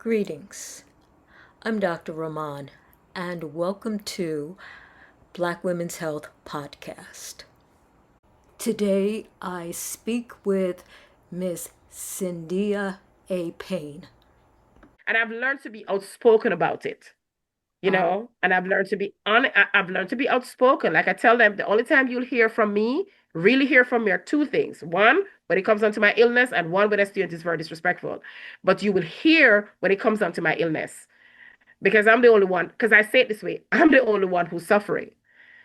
Greetings. I'm Dr. Rahman, and welcome to Black Women's Health Podcast. Today I speak with Miss Cyndia A. Payne. And I've learned to be outspoken about it, and I've learned to be I've learned to be outspoken. Like I tell them, the only time you'll hear from me, really hear from me, are two things. One, when it comes onto my illness, and one when a student is very disrespectful. But you will hear when it comes onto my illness because I'm the only one, because I say it this way, I'm the only one who's suffering.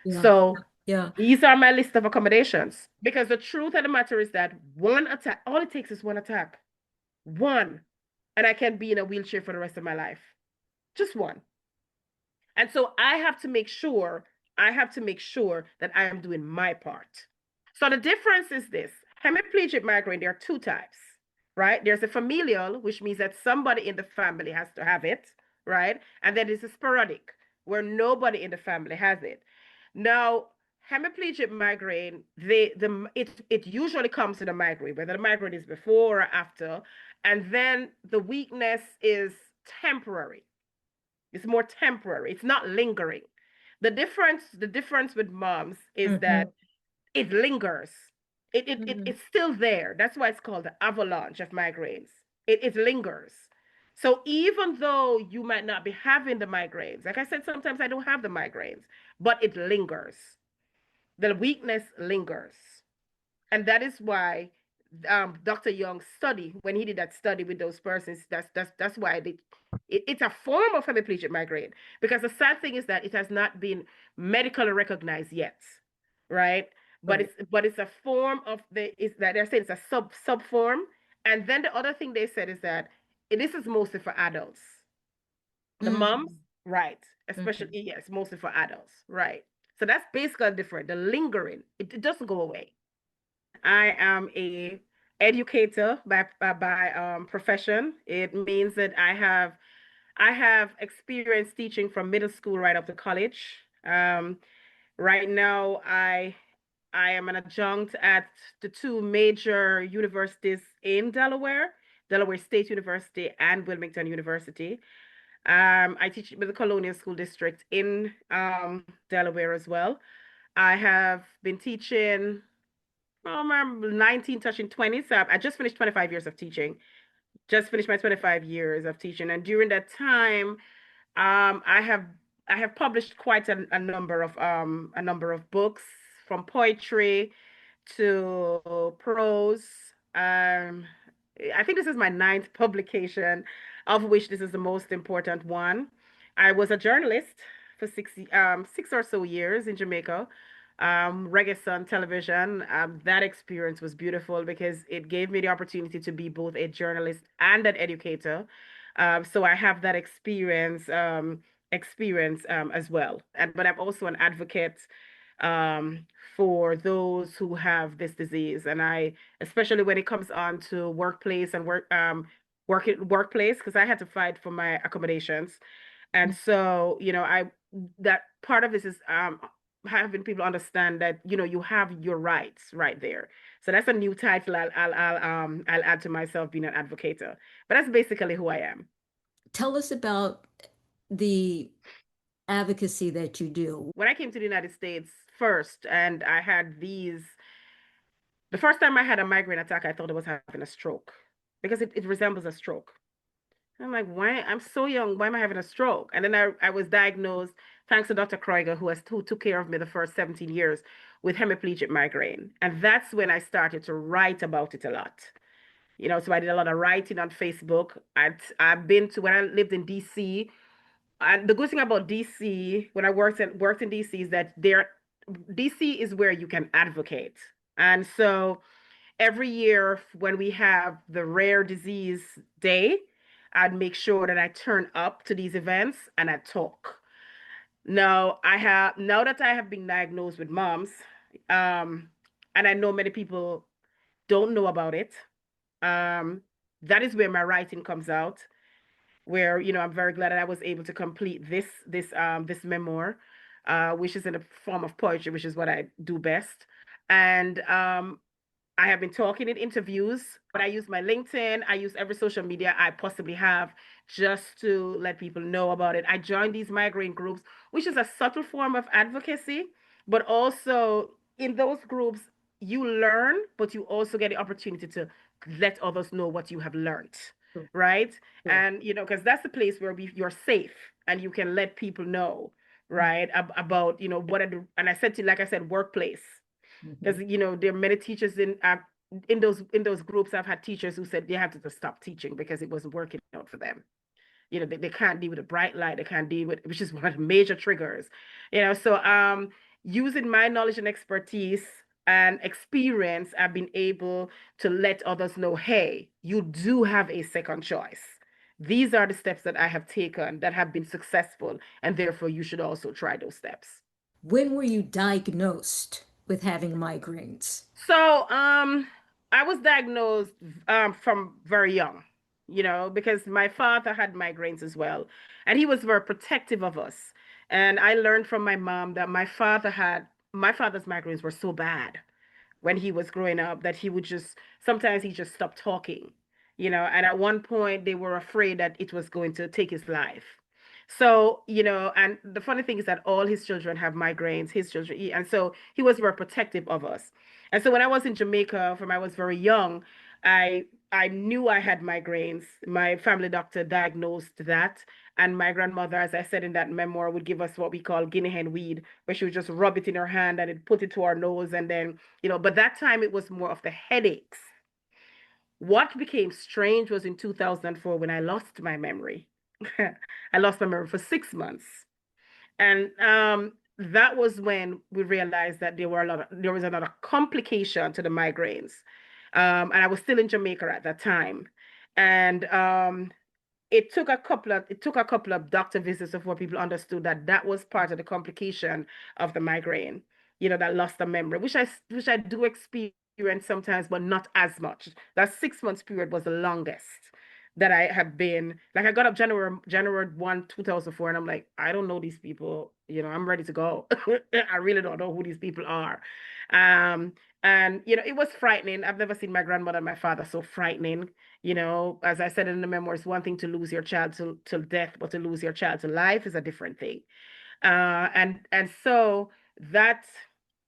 Yeah, So yeah. these are my list of accommodations. Because the truth of the matter is that one attack, all it takes is one attack. One. And I can be in a wheelchair for the rest of my life. Just one. And so I have to make sure that I am doing my part. So the difference is this: hemiplegic migraine, there are two types, right? There's a familial, which means that somebody in the family has to have it, right? And then there's a sporadic, where nobody in the family has it. Now, hemiplegic migraine, it usually comes to the migraine, whether the migraine is before or after, and then the weakness is temporary. It's more temporary. It's not lingering. The difference with moms is Mm-hmm. that it lingers. Mm-hmm. It's still there. That's why it's called the avalanche of migraines. It lingers. So even though you might not be having the migraines, like I said, sometimes I don't have the migraines, but it lingers. The weakness lingers. And that is why Dr. Young's study, when he did that study with those persons, that's why it's a form of hemiplegic migraine. Because the sad thing is that it has not been medically recognized yet, right? But Right. it's a form of is that they're saying it's a sub form. And then the other thing they said is that this is mostly for adults. The moms, Mm-hmm. right? Mm-hmm. Especially, yes, mostly for adults, right? So that's basically different. The lingering, it doesn't go away. I am a educator by profession. It means that I have experience teaching from middle school right up to college. Right now, I am an adjunct at the two major universities in Delaware, Delaware State University and Wilmington University. I teach with the Colonial School District in Delaware as well. I have been teaching, I'm 19 touching 20. So I just finished 25 years of teaching. Just finished my 25 years of teaching. And during that time, um, I have I have published quite a number of books, from poetry to prose. Um, I think this is my ninth publication, of which this is the most important one. I was a journalist for 6 or so years in Jamaica, Reggae Sun Television. That experience was beautiful because it gave me the opportunity to be both a journalist and an educator. So I have that experience as well. But I'm also an advocate um, for those who have this disease. And especially when it comes on to workplace and workplace, because I had to fight for my accommodations. And so, that part of this is having people understand that, you have your rights right there. So that's a new title I'll add to myself, being an advocate. But that's basically who I am. Tell us about the advocacy that you do. When I came to the United States first, and the first time I had a migraine attack, I thought I was having a stroke because it resembles a stroke. I'm like, why? I'm so young. Why am I having a stroke? And then I was diagnosed, thanks to Dr. Kreuger, who took care of me the first 17 years, with hemiplegic migraine. And that's when I started to write about it a lot. So I did a lot of writing on Facebook. I've been to, when I lived in DC. And the good thing about DC, when I worked in DC, is that DC is where you can advocate. And so every year when we have the rare disease day, I'd make sure that I turn up to these events and I talk. Now that I have been diagnosed with MOMS, um, and I know many people don't know about it, um, that is where my writing comes out. Where, I'm very glad that I was able to complete this memoir, which is in the form of poetry, which is what I do best. And I have been talking in interviews, but I use my LinkedIn. I use every social media I possibly have just to let people know about it. I joined these migraine groups, which is a subtle form of advocacy, but also in those groups, you learn, but you also get the opportunity to let others know what you have learned, Sure, right? sure. And, because that's the place where you're safe and you can let people know, right, about, what I do. And I said to, like I said, workplace Mhm. because there are many teachers in those groups. I've had teachers who said they had to just stop teaching because it wasn't working out for them. They can't deal with a bright light. They can't deal with, which is one of the major triggers. So using my knowledge and expertise and experience, I've been able to let others know, hey, you do have a second choice. These are the steps that I have taken that have been successful, and therefore you should also try those steps. When were you diagnosed with having migraines? So I was diagnosed from very young, because my father had migraines as well, and he was very protective of us. And I learned from my mom that my father's migraines were so bad when he was growing up that he would just sometimes he just stopped talking, and at one point they were afraid that it was going to take his life. So and the funny thing is that all his children have migraines, his children, and so he was very protective of us. And so when I was in Jamaica, from I was very young, I knew I had migraines. My family doctor diagnosed that. And my grandmother, as I said in that memoir, would give us what we call guinea hen weed, where she would just rub it in her hand and it put it to our nose. And then, but that time it was more of the headaches. What became strange was in 2004 when I lost my memory. I lost my memory for 6 months. And that was when we realized that there was another complication to the migraines. And I was still in Jamaica at that time. And it took a couple of doctor visits before people understood that that was part of the complication of the migraine, that loss of memory, which I do experience sometimes, but not as much. That 6 months period was the longest that I have been. Like I got up January 1, 2004, and I'm like, I don't know these people. I'm ready to go. I really don't know who these people are. Um, and it was frightening. I've never seen my grandmother and my father so frightening. As I said in the memoir, it's one thing to lose your child to death, but to lose your child to life is a different thing. And so that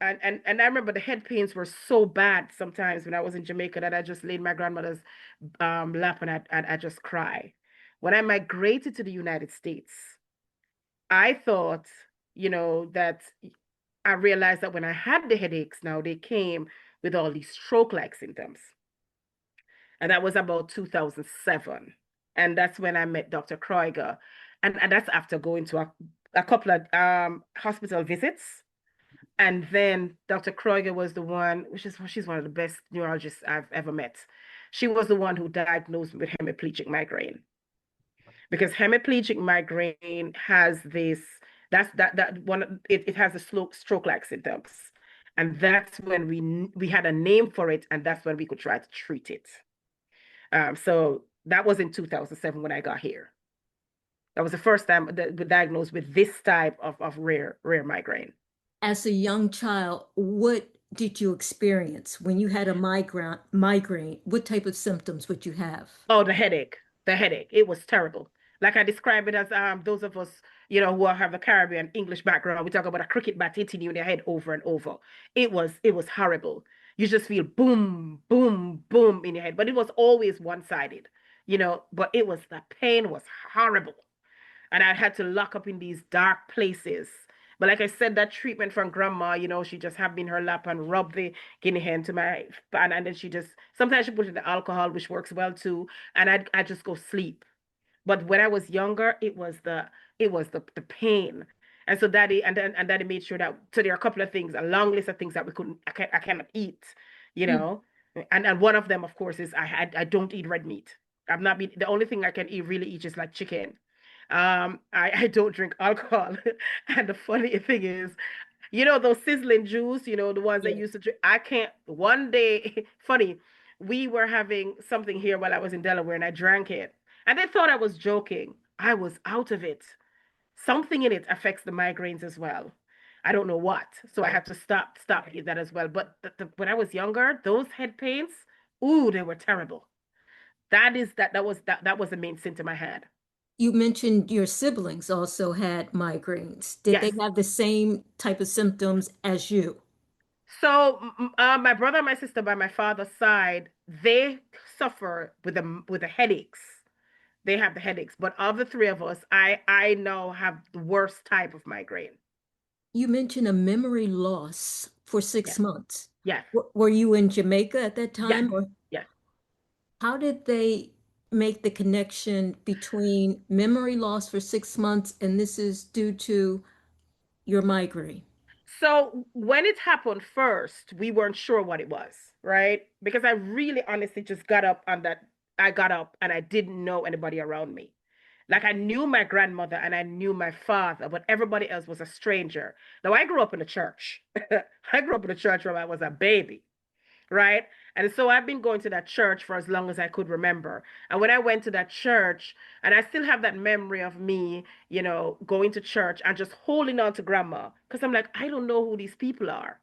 and I remember the head pains were so bad sometimes when I was in Jamaica that I just laid my grandmother's lap and I just cry. When I migrated to the United States, I thought, that I realized that when I had the headaches now, they came with all these stroke-like symptoms. And that was about 2007. And that's when I met Dr. Kreuger. And that's after going to a couple of hospital visits. And then Dr. Kreuger was the one, she's one of the best neurologists I've ever met. She was the one who diagnosed me with hemiplegic migraine. Because hemiplegic migraine has this, that's that one, it has the stroke-like symptoms. And that's when we had a name for it, and that's when we could try to treat it. So that was in 2007 when I got here. That was the first time that we diagnosed with this type of rare migraine. As a young child, what did you experience when you had a migraine? What type of symptoms would you have? Oh, the headache. The headache. It was terrible. Like I describe it as those of us, who have a Caribbean English background, we talk about a cricket bat hitting you in the head over and over. It was horrible. You just feel boom, boom, boom in your head. But it was always one-sided, but the pain was horrible. And I had to lock up in these dark places. But like I said, that treatment from grandma, she just had me in her lap and rub the guinea hen to my and then she just sometimes she put in the alcohol, which works well too, and I just go sleep. But when I was younger, it was the pain. And so daddy made sure that so there are a couple of things, a long list of things that I cannot eat, you Mm. know. And one of them, of course, is I don't eat red meat. I've not been the only thing I can really eat is like chicken. I don't drink alcohol. And the funny thing is, those sizzling juice, the ones that Yeah. used to drink. I can't. One day, funny, we were having something here while I was in Delaware, and I drank it, and they thought I was joking. I was out of it. Something in it affects the migraines as well. I don't know what. So I Oh. had to stop eating that as well. But when I was younger, those head pains, ooh, they were terrible. That was the main symptom I had. You mentioned your siblings also had migraines. Did they Yes. have the same type of symptoms as you? So my brother and my sister by my father's side, they suffer with the headaches. They have the headaches. But of the three of us, I now have the worst type of migraine. You mentioned a memory loss for six Yes. months. Yes. Were you in Jamaica at that Yes. time, or Yes. how did they make the connection between memory loss for 6 months and this is due to your migraine? So when it happened first, we weren't sure what it was, right? Because I really honestly just got up on that. I got up and I didn't know anybody around me. Like I knew my grandmother and I knew my father, but everybody else was a stranger. Now I grew up in the church. I grew up in the church when I was a baby, right? And so I've been going to that church for as long as I could remember. And when I went to that church, and I still have that memory of me, going to church and just holding on to grandma because I'm like, I don't know who these people are.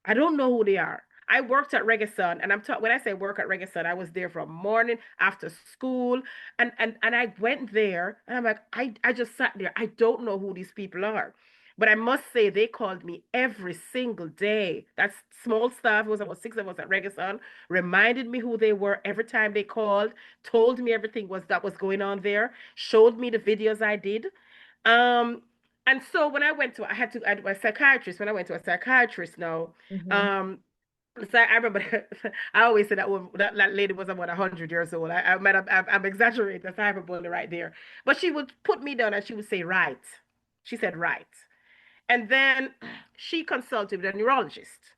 I don't know who they are. I worked at Reggaeton, and when I say work at Reggaeton, I was there from morning after school, and I went there, and I'm like, I just sat there. I don't know who these people are, but I must say they called me every single day. That's small staff. It was about six of us at Reggaeton. Reminded me who they were every time they called. Told me everything that was going on there. Showed me the videos I did. Um, and so when I had to, a psychiatrist, when I went to a psychiatrist now, Mhm. um, so I remember, I always say that lady was about 100 years old. I might have, I'm exaggerating, that's hyperbole right there. But she would put me down and she would say, right. She said, right. And then she consulted with a neurologist.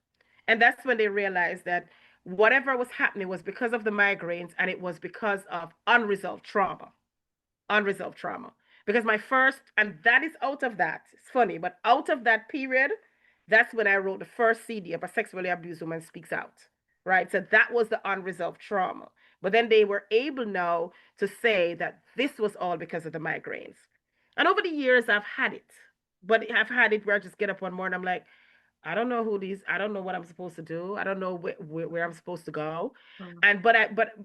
And that's when they realized that whatever was happening was because of the migraines and it was because of unresolved trauma. Because my first, and that is out of that, it's funny, but out of that period, that's when I wrote the first CD of A Sexually Abused Woman Speaks Out, right? So that was the unresolved trauma. But then they were able now to say that this was all because of the migraines. And over the years, I've had it, but I've had it where I just get up one morning, I'm like, I don't know what I'm supposed to do. I don't know where I'm supposed to go. Oh. And but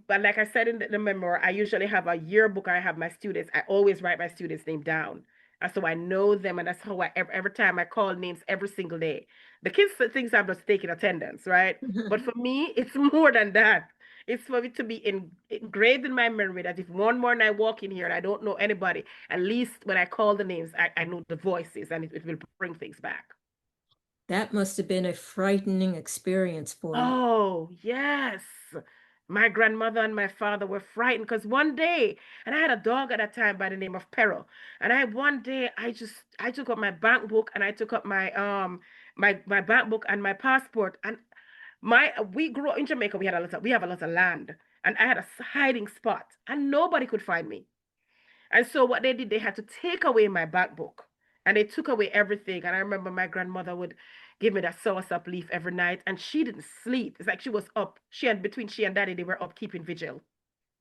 like I said in the memoir, I usually have a yearbook. I have my students. I always write my students' name down. And so I know them, and that's how every time I call names every single day. The kids thinks I'm just taking attendance, right? But for me, it's more than that. It's for it to be engraved in my memory that if one morning I walk in here and I don't know anybody, at least when I call the names, I know the voices, and it will bring things back. That must have been a frightening experience for you. Oh, yes. My grandmother and my father were frightened because one day, and I had a dog at that time by the name of Peril, and one day I took up my bank book and I took up my bank book and my passport and my we grew up in Jamaica. We have a lot of land, and I had a hiding spot, and nobody could find me. And so what they did, they had to take away my back book and they took away everything. And I remember my grandmother would give me that soursop leaf every night and she didn't sleep. It's like she was up. Between she and daddy, they were up keeping vigil.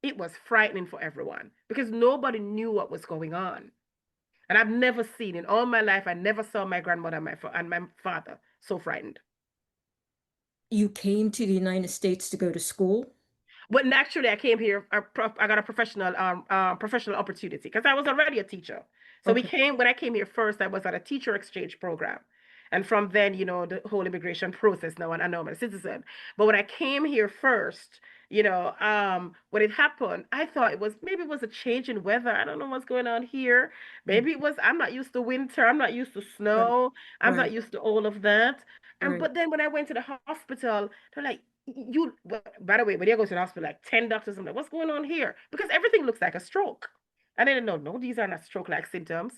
It was frightening for everyone because nobody knew what was going on. And I've never seen in all my life, I never saw my grandmother and my father so frightened. You came to the United States to go to school? But naturally, I came here. I got a professional opportunity because I was already a teacher. So Okay. when I came here first, I was at a teacher exchange program, and from then, the whole immigration process. Now, and now I'm a citizen. But when I came here first, when it happened, I thought maybe it was a change in weather. I don't know what's going on here. Mm. Maybe it was. I'm not used to winter. I'm not used to Right, snow. I'm not right, used to all of that. And right. but then when I went to the hospital, they're like, by the way, when you go to the hospital, like 10 doctors, I'm like, what's going on here? Because everything looks like a stroke. And they didn't know, no, these are not stroke-like symptoms,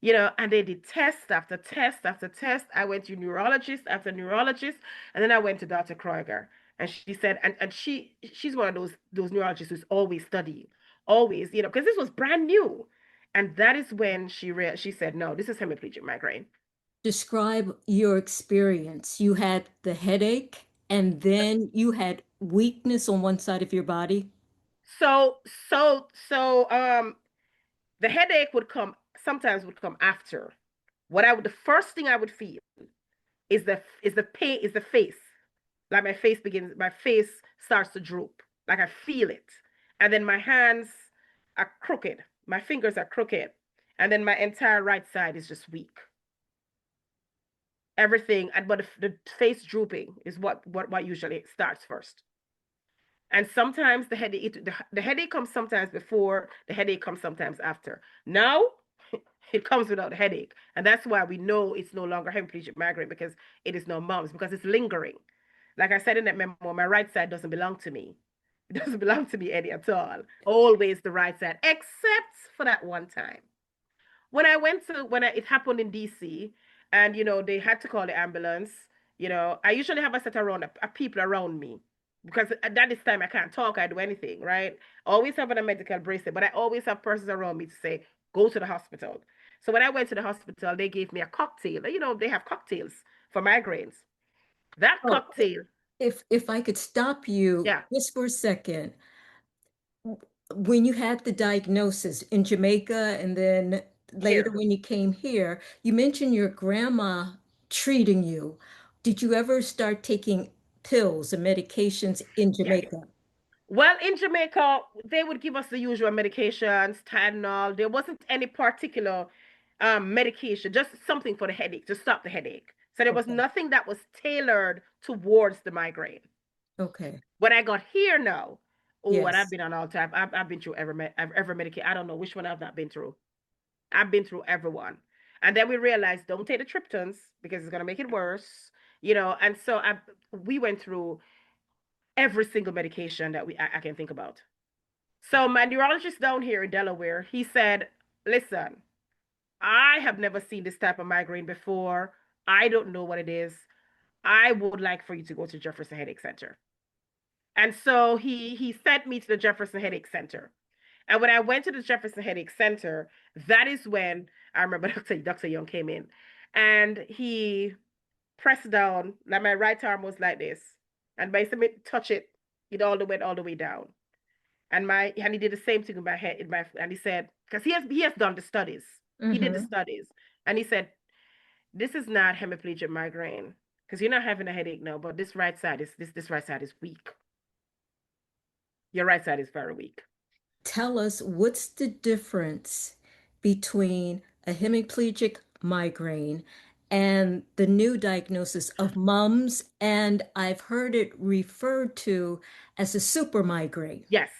and they did test after test after test. I went to neurologist after neurologist, and then I went to Dr. Kreuger. And she said, and she's one of those neurologists who's always studying, always, because this was brand new. And that is when she said, no, this is hemiplegic migraine. Describe your experience. You had the headache, and then you had weakness on one side of your body. So, so, so, the headache would come sometimes after. the first thing I would feel is the pain, is the face. Like my face starts to droop. Like I feel it. And then my hands are crooked. My fingers are crooked. And then my entire right side is just weak. Everything, but the face drooping is what usually starts first. And sometimes the headache comes sometimes before, the headache comes sometimes after. Now it comes without a headache. And that's why we know it's no longer hemiplegic migraine, because it is no mumps, because it's lingering. Like I said in that memo, my right side doesn't belong to me. It doesn't belong to me, Eddie, at all. Always the right side, except for that one time. It happened in DC, and they had to call the ambulance. I usually have a set around of people around me, because at that this time I can't talk, I do anything, right? Always having a medical bracelet, but I always have persons around me to say, go to the hospital. So when I went to the hospital, they gave me a cocktail. They have cocktails for migraines. That Oh, cocktail, if I could stop you yeah, just for a second, when you had the diagnosis in Jamaica and then later here. when you came here, you mentioned your grandma treating you. Did you ever start taking pills and medications in Yeah. Jamaica? Well, in Jamaica, they would give us the usual medications, Tylenol. There wasn't any particular medication, just something for the headache, to stop the headache. So there was Okay. nothing that was tailored towards the migraine. Okay. When I got here now, oh, and I've Yes. been on all time. I've been through every medication. I don't know which one I've not been through. I've been through everyone. And then we realized, don't take the triptans because it's gonna make it worse. And so we went through every single medication that I can think about. So my neurologist down here in Delaware, he said, listen, I have never seen this type of migraine before. I don't know what it is. I would like for you to go to Jefferson Headache Center. And so he sent me to the Jefferson Headache Center. And when I went to the Jefferson Headache Center, that is when I remember Dr. Young came in, and he pressed down, like my right arm was like this. And by the touch it, it all the way down. And he did the same thing in my head, and he said, because he has done the studies. He did the Mm-hmm. studies. And he said, this is not hemiplegic migraine, because you're not having a headache now, but this right side is weak. Your right side is very weak. Tell us what's the difference between a hemiplegic migraine and the new diagnosis of MUMS, and I've heard it referred to as a super migraine. Yes.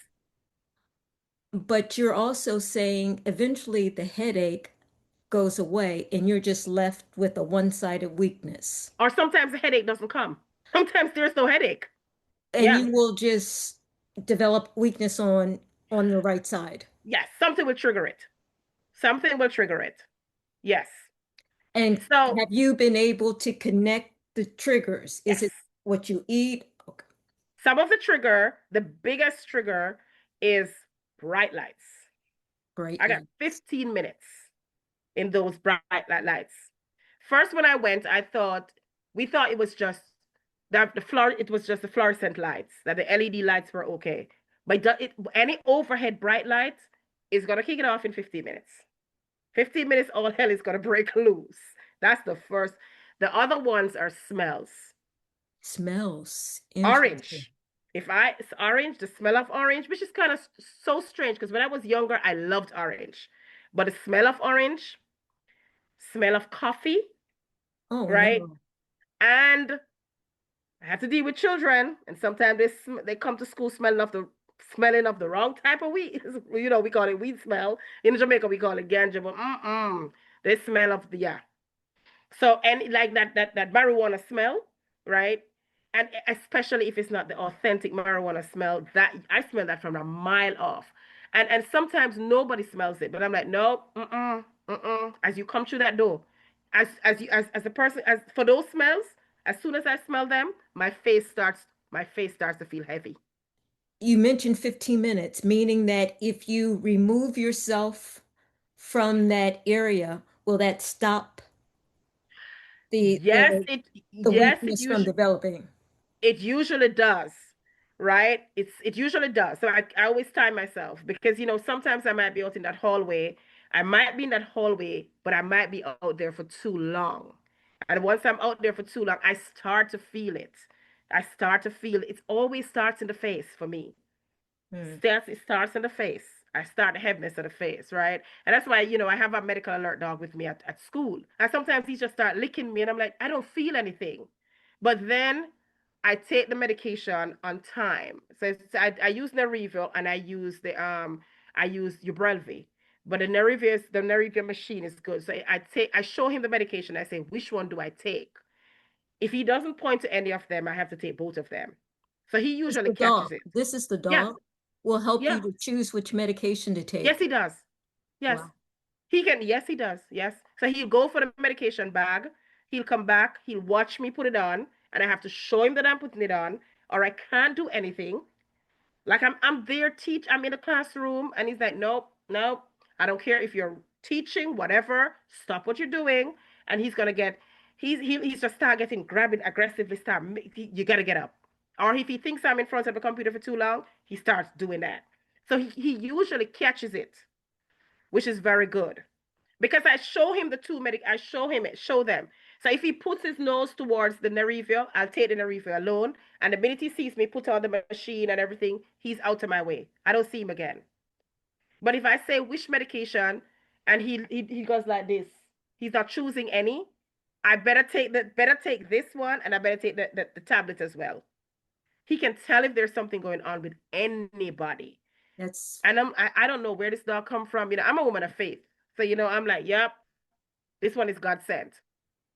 But you're also saying eventually the headache goes away and you're just left with a one-sided weakness. Or sometimes the headache doesn't come. Sometimes there's no headache. And Yeah. you will just develop weakness on your right side. Yes. Something will trigger it. Something will trigger it. Yes. And So, have you been able to connect the triggers? Is yes. it what you eat? Okay. Some of the biggest trigger is bright lights. Bright I got lights. 15 minutes in those bright lights. First, when I went, we thought it was just it was just the fluorescent lights, that the LED lights were okay. But any overhead bright light is gonna kick it off in 15 minutes. 15 minutes, all hell is gonna break loose. That's the first. The other ones are smells. Smells. Interesting. Orange. It's orange, the smell of orange, which is kind of so strange, because when I was younger, I loved orange. But the smell of orange, smell of coffee, Oh right? no. And I have to deal with children, and sometimes they come to school smelling of the wrong type of weed. We call it weed smell. In Jamaica, we call it ganja, but they smell of the yeah. So, and like that marijuana smell, right? And especially if it's not the authentic marijuana smell, that I smell that from a mile off. And sometimes nobody smells it, but I'm like, no, As you come through that door, as a person, as for those smells, as soon as I smell them, my face starts to feel heavy. You mentioned 15 minutes, meaning that if you remove yourself from that area, will that stop the Yes, the it the yes, it weakness from usually developing? It usually does, right? It usually does. So I always time myself, because sometimes I might be out in that hallway, I might be in that hallway, but I might be out there for too long. And once I'm out there for too long, I start to feel it. I start to feel it. It always starts in the face for me. Mm. It starts in the face. I start the heaviness of the face, right? And that's why, I have a medical alert dog with me at school. And sometimes he just start licking me and I'm like, I don't feel anything. But then I take the medication on time. So I use Nerivio and I use Ubrelvy. But the Nerivio machine is good. So I show him the medication. I say, which one do I take? If he doesn't point to any of them, I have to take both of them. So he It's usually the catches dog. it. This is the Yes, dog will help you yeah. to choose which medication to Yes, take. he does. Yes. Wow. Yes, he does. Yes. So he'll go for the medication bag. He'll come back. He'll watch me put it on, and I have to show him that I'm putting it on, or I can't do anything. Like I'm there I'm in the classroom, and he's like, nope, nope. I don't care if you're teaching, whatever. Stop what you're doing, and he's just start getting grabbing aggressively. You gotta get up, or if he thinks I'm in front of the computer for too long, he starts doing that. So he usually catches it, which is very good because I show him the two medic. I show him it, show them. So if he puts his nose towards the Nerivio, I'll take the Nerivio alone. And the minute he sees me put on the machine and everything, he's out of my way. I don't see him again. But if I say which medication, and he goes like this, he's not choosing any. I better take this one, and I better take the tablet as well. He can tell if there's something going on with anybody. That's And I don't know where this dog come from. I'm a woman of faith. So, I'm like, yep, this one is God sent.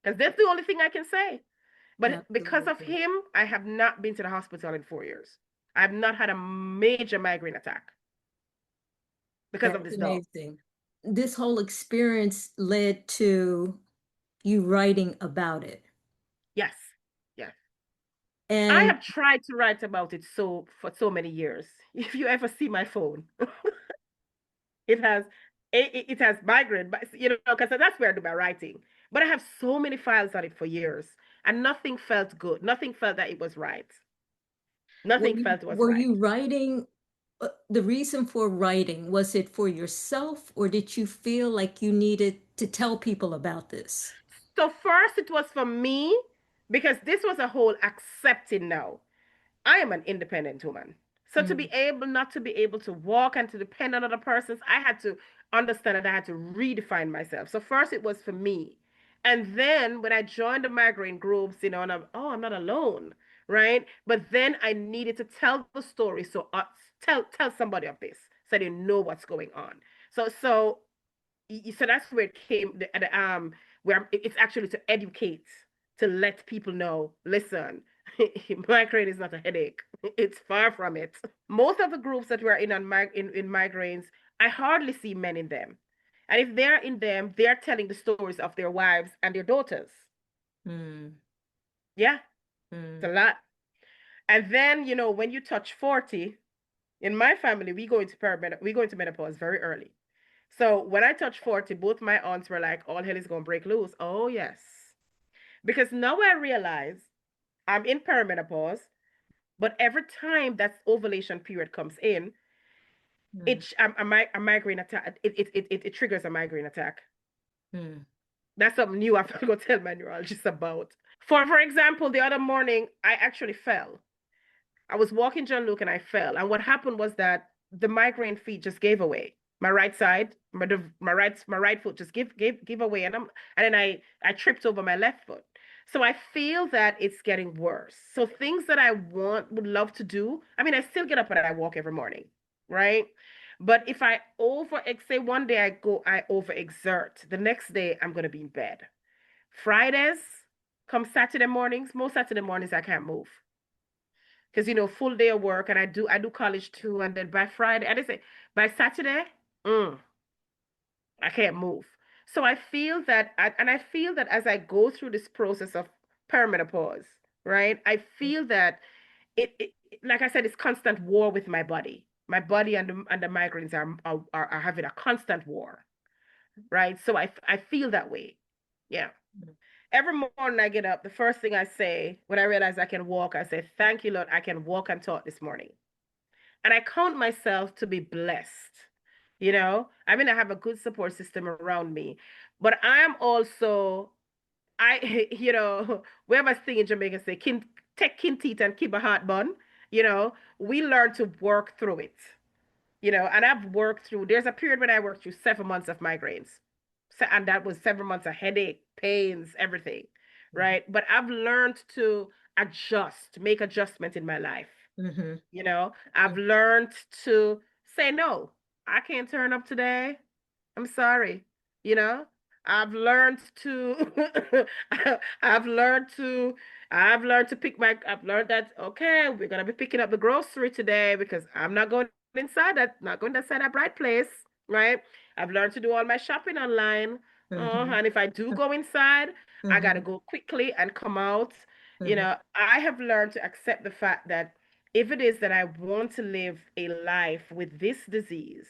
Because that's the only thing I can say. But because of absolutely. him, I have not been to the hospital in 4 years. I have not had a major migraine attack because of That's this dog. amazing. This whole experience led to you writing about it. Yes. Yes. I And have tried to write about it for so many years. If you ever see my phone, it has it has migraine, but because that's where I do my writing. But I have so many files on it for years, and nothing felt good. Nothing felt that it was right. were Nothing you felt it was were right. you writing the reason for writing, was it for yourself or did you feel like you needed to tell people about this? So first it was for me because this was a whole accepting now. I am an independent woman. So to be Mm, able not to be able to walk and to depend on other persons, I had to understand that I had to redefine myself. So first it was for me. And then when I joined the migraine groups, and I'm not alone, right? But then I needed to tell the story, so tell somebody of this so they know what's going on. So that's where it came where it's actually to educate, to let people know, listen, migraine is not a headache. It's far from it. Most of the groups that we're in migraines, I hardly see men in them. And if they're in them, they're telling the stories of their wives and their daughters. mm, Yeah, it's a mm, lot. And then, when you touch 40, in my family, we go into menopause very early. So when I touched 40, both my aunts were like, all hell is going to break loose. Oh, yes. Because now I realize I'm in perimenopause, but every time that ovulation period comes in, mm, a migraine attack, it triggers a migraine attack. mm, That's something new I have to go tell my neurologist about. For example, the other morning, I actually fell. I was walking John Luke and I fell. And what happened was that the migraine feet just gave away. My right side, my right foot just give away, and then I tripped over my left foot. So I feel that it's getting worse. So things that I would love to do. I mean, I still get up and I walk every morning, right? But if say one day I overexert, the next day I'm gonna be in bed. Fridays, come Saturday mornings, most Saturday mornings I can't move because full day of work, and I do college too, and then by Friday, I just say by Saturday, mm, I can't move. So I feel that as I go through this process of perimenopause, right? I feel that like I said, it's constant war with my body. My body and the migraines are having a constant war, right? So I feel that way. Yeah. mm. Every morning I get up, the first thing I say when I realize I can walk, I say, "Thank you, Lord, I can walk and talk this morning." And I count myself to be blessed You know, I mean, I have a good support system around me, but I'm also, we have a thing in Jamaica say, take kin teeth and keep a heart bun. You know, we learn to work through it, and I've worked through, there's a period when I worked through 7 months of migraines. And that was 7 months of headache, pains, everything, right? But I've learned to make adjustments in my life. Mm-hmm. I've learned to say no. I can't turn up today. I'm sorry. You know, I've learned to I've learned to I've learned that okay, we're gonna be picking up the grocery today because I'm not going inside that bright place, right? I've learned to do all my shopping online. Mm-hmm. And if I do go inside, I gotta Mm-hmm. go quickly and come out. Mm-hmm. I have learned to accept the fact that if it is that I want to live a life with this disease,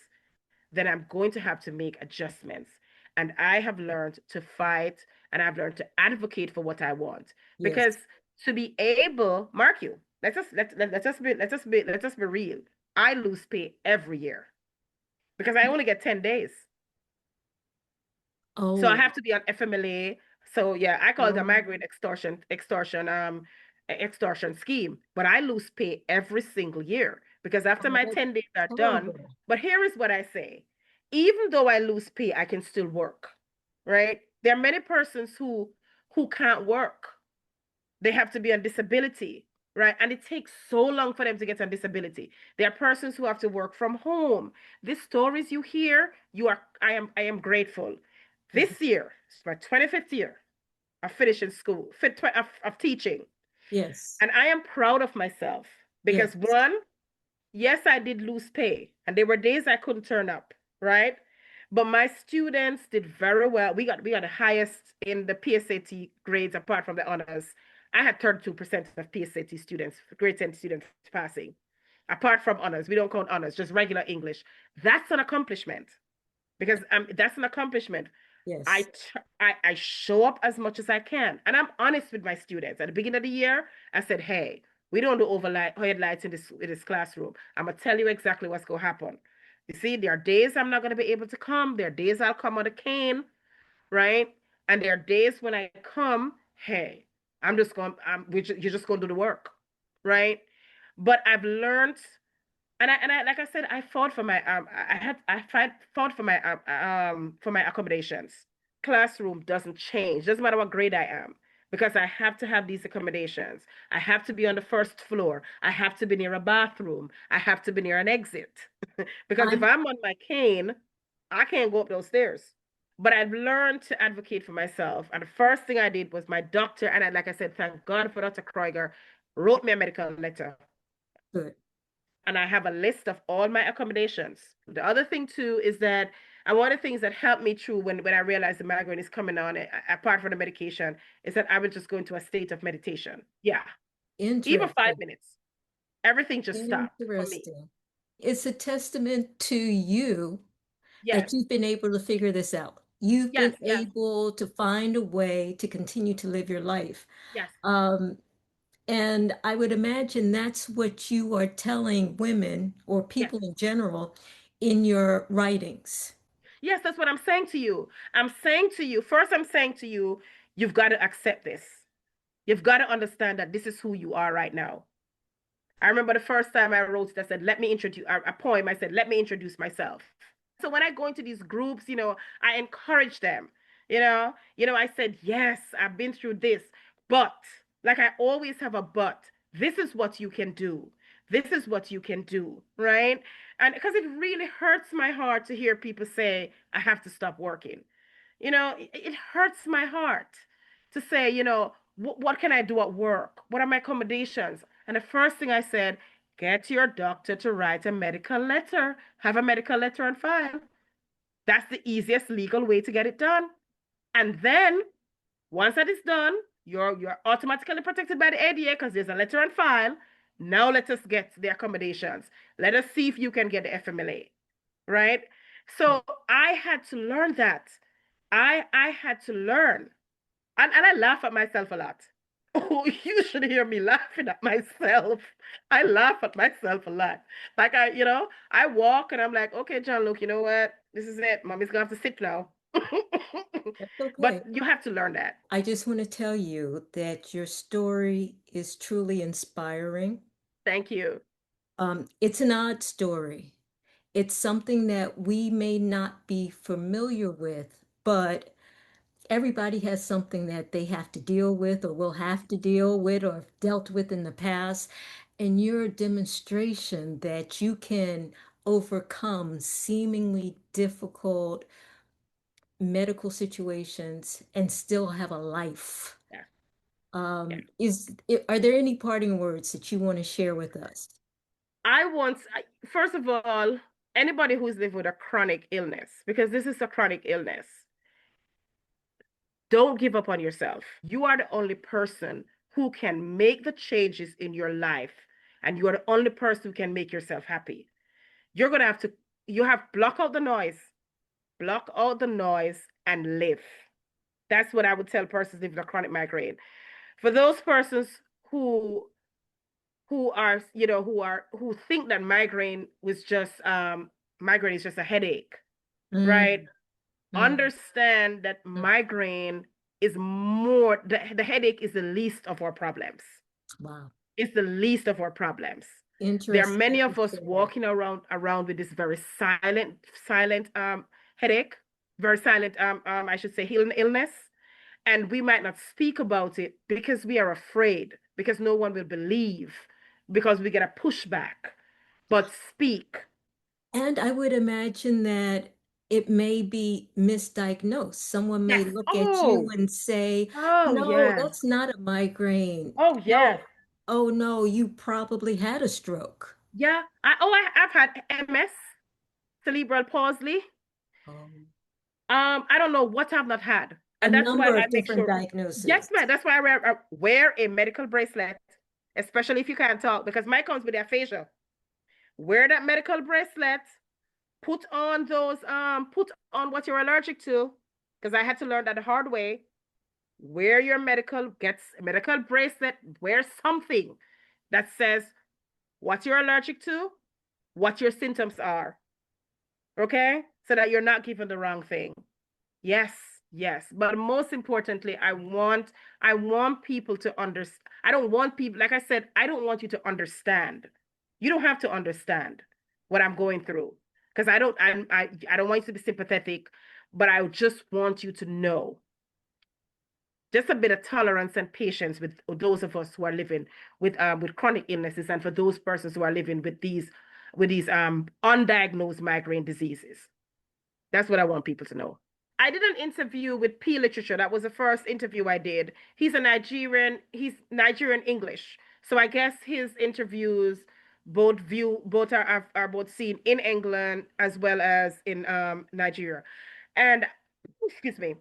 then I'm going to have to make adjustments. And I have learned to fight and I've learned to advocate for what I want. Because Yes. to be able, mark you, let's just be real. I lose pay every year because I only get 10 days. So I Oh, have to be on FMLA. So yeah, I call it a oh, migraine extortion scheme. But I lose pay every single year because after oh, my that's 10 days are done, terrible. but here is what I say. Even though I lose pay, I can still work. Right? There are many persons who can't work. They have to be on disability, right? And it takes so long for them to get on disability. There are persons who have to work from home. These stories you hear, I am grateful. Mhm. This year, it's my 25th year of finishing school, of teaching. Yes. And I am proud of myself Yes. because one, yes, I did lose pay, and there were days I couldn't turn up, right? But my students did very well. We got the highest in the PSAT grades apart from the honors. I had 32% of PSAT students, grade 10 students passing. Apart from honors, we don't count honors, just regular English. That's an accomplishment because that's an accomplishment. I, Yes. I show up as much as I can, and I'm honest with my students. At the beginning of the year, I said, "Hey, we don't do overhead lights in this classroom. I'm gonna tell you exactly what's gonna happen. You see, there are days I'm not gonna be able to come. There are days I'll come on a cane, right? And there are days when I come, hey, you're just gonna do the work, right? But I've learned and I like I said, I fought for my fought for my accommodations. Classroom doesn't change. Doesn't matter what grade I am. Because I have to have these accommodations. I have to be on the first floor. I have to be near a bathroom. I have to be near an exit. Because if I'm I'm on my cane, I can't go up those stairs. But I've learned to advocate for myself. And the first thing I did was my doctor, and like I said, thank God for Dr. Kreuger, wrote me a medical letter good. and I have a list of all my accommodations. The other thing too is that, and one of the things that helped me through when I realized the migraine is coming on, apart from the medication, is that I would just go into a state of meditation. Yeah, even five Interesting. minutes, everything just stopped for me. Interesting. It's a testament to you Yes, that you've been able to figure this out. You've yes, been yes, able to find a way to continue to live your life. yes, Um, and I would imagine that's what you are telling women or yes, people in general in your writings. yes. That's what I'm saying to you. I'm saying to you, you've got to accept this. You've got to understand that this is who you are right now. I remember the first time I wrote it, I said, let me introduce a poem. I said, let me introduce myself. So when I go into these groups, I encourage them. I said, yes, I've been through this, but like I always have a but. This is what you can do. This is what you can do, right? And because it really hurts my heart to hear people say, I have to stop working. It hurts my heart to say, what can I do at work? What are my accommodations? And the first thing I said, get your doctor to write a medical letter. Have a medical letter on file. That's the easiest legal way to get it done. And then once that is done, you're automatically protected by the ADA because there's a letter on file. Now let us get the accommodations. Let us see if you can get the FMLA, right? So I had to learn that. I had to learn. And I laugh at myself a lot. You should hear me laughing at myself. I laugh at myself a lot. Like I walk and I'm like, okay, John, look, you know what? This is it. Mommy's gonna have to sit now. That's But okay. you have to learn that. I just want to tell you that your story is truly inspiring. Thank you. It's an odd story. It's something that we may not be familiar with, but everybody has something that they have to deal with or will have to deal with or have dealt with in the past. And you're a demonstration that you can overcome seemingly difficult medical situations and still have a life. Yeah. Yeah. Are there any parting words that you want to share with us? First of all, anybody who's lived with a chronic illness, because this is a chronic illness, don't give up on yourself. You are the only person who can make the changes in your life, and you are the only person who can make yourself happy. You're gonna have to, you have block out the noise and live. That's what I would tell persons living with a chronic migraine. For those persons who are, who think that migraine is just a headache, right? Mm, mm, Understand that mm. migraine is more, the headache is the least of our problems. Wow. It's the least of our problems. There are Interesting many that you of us say that. walking around with this very silent headache, very silent I should say illness, and we might not speak about it because we are afraid, because no one will believe, because we get a pushback. But speak. And I would imagine that it may be misdiagnosed. Someone may Yes. look at you Oh, and say, oh no, yeah. that's not a migraine. Oh yes. No, oh no, you probably had a stroke. Yeah. I've had MS, cerebral palsy. Um, I don't know what I've not had. a And that's why number I of make different sure, yes, diagnoses. man, that's why I wear a medical bracelet, especially if you can't talk, because mine comes with aphasia. Wear that medical bracelet, put on what you're allergic to, because I had to learn that the hard way. Wear your gets a medical bracelet, wear something that says what you're allergic to, what your symptoms are, okay? So that you're not given the wrong thing. Yes, yes. But most importantly, I want people to understand. I don't want people, like I said, I don't want you to understand. You don't have to understand what I'm going through. Because I don't want you to be sympathetic, but I just want you to know. Just a bit of tolerance and patience with those of us who are living with chronic illnesses, and for those persons who are living with these undiagnosed migraine diseases. That's what I want people to know. I did an interview with P Literature. That was the first interview I did. He's Nigerian English. So I guess his interviews both are both seen in England as well as in Nigeria. And excuse me,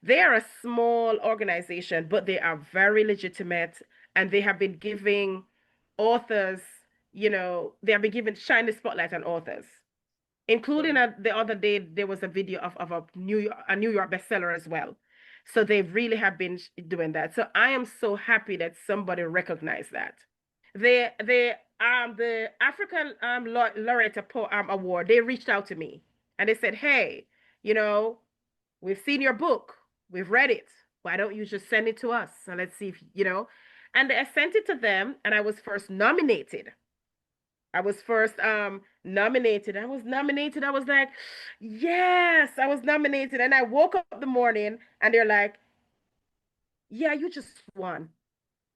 they are a small organization, but they are very legitimate, and they have been giving authors, they have been giving shiny spotlight on authors, including the other day there was a video of a New York bestseller as well. So they really have been doing that. So I am so happy that somebody recognized that. The African Laureate Award, they reached out to me and they said, "Hey, you know, we've seen your book, we've read it. Why don't you just send it to us and let's see if." And I sent it to them, and I was first nominated. I was first nominated. I was nominated. I was like, yes, I was nominated. And I woke up the morning and they're like, yeah, you just won.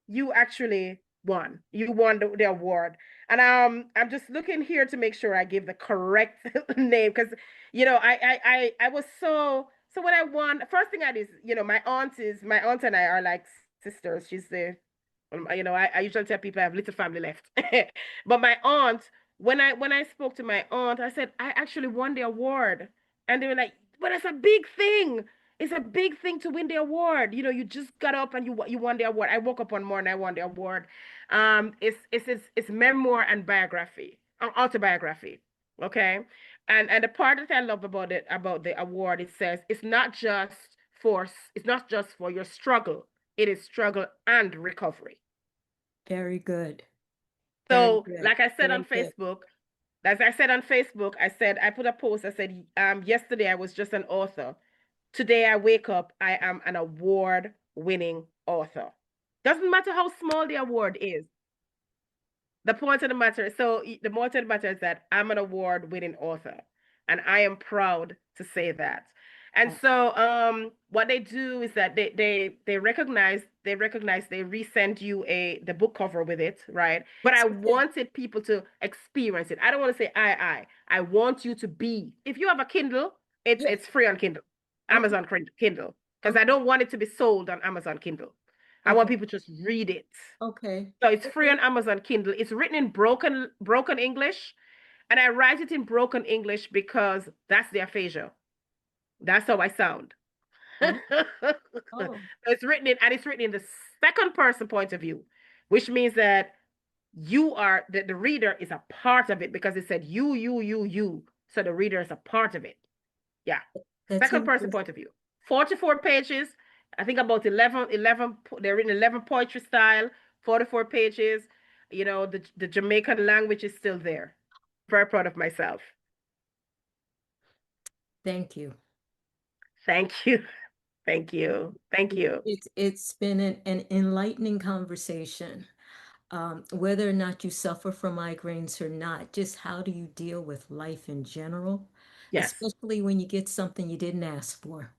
You actually won. You won the award. And I'm just looking here to make sure I give the correct name, because I was so when I won, first thing I did is, my aunt and I are like sisters. She's the I usually tell people I have little family left. But my aunt, when I spoke to my aunt, I said, I actually won the award. And they were like, but it's a big thing. It's a big thing to win the award. You just got up and you won the award. I woke up one morning, I won the award. It's memoir and biography, autobiography. Okay. And the part that I love about the award, it says it's not just for your struggle. It is struggle and recovery. Very good. Very So, good. like I said on Very good. Facebook, as I said on Facebook, I put a post, I said, yesterday I was just an author. Today I wake up, I am an award-winning author. Doesn't matter how small the award is. The point of the matter, so the point of the matter is that I'm an award-winning author, and I am proud to say that. And Oh, so, what they do is that they resend you the book cover with it, right? But I it's okay. wanted people to experience it. I don't want to say I want you to be. If you have a Kindle, Yeah. it's free on Kindle, Okay. Amazon Kindle, because I Okay. don't want it to be sold on Amazon Kindle. I want Okay. people to just read it. Okay. So it's free Okay. on Amazon Kindle. It's written in broken English, and I write it in broken English because that's the aphasia. That's how I sound. Oh. Oh. It's written in the second person point of view, which means that the reader is a part of it because it said you. So the reader is a part of it. Yeah. That's Second person interesting. point of view. 44 pages. I think about 11. They're written 11 poetry style, 44 pages. The Jamaican language is still there. Very proud of myself. Thank you. Thank you. Thank you. Thank you. It's been an enlightening conversation. Whether or not you suffer from migraines or not, just how do you deal with life in general, Yes. especially when you get something you didn't ask for.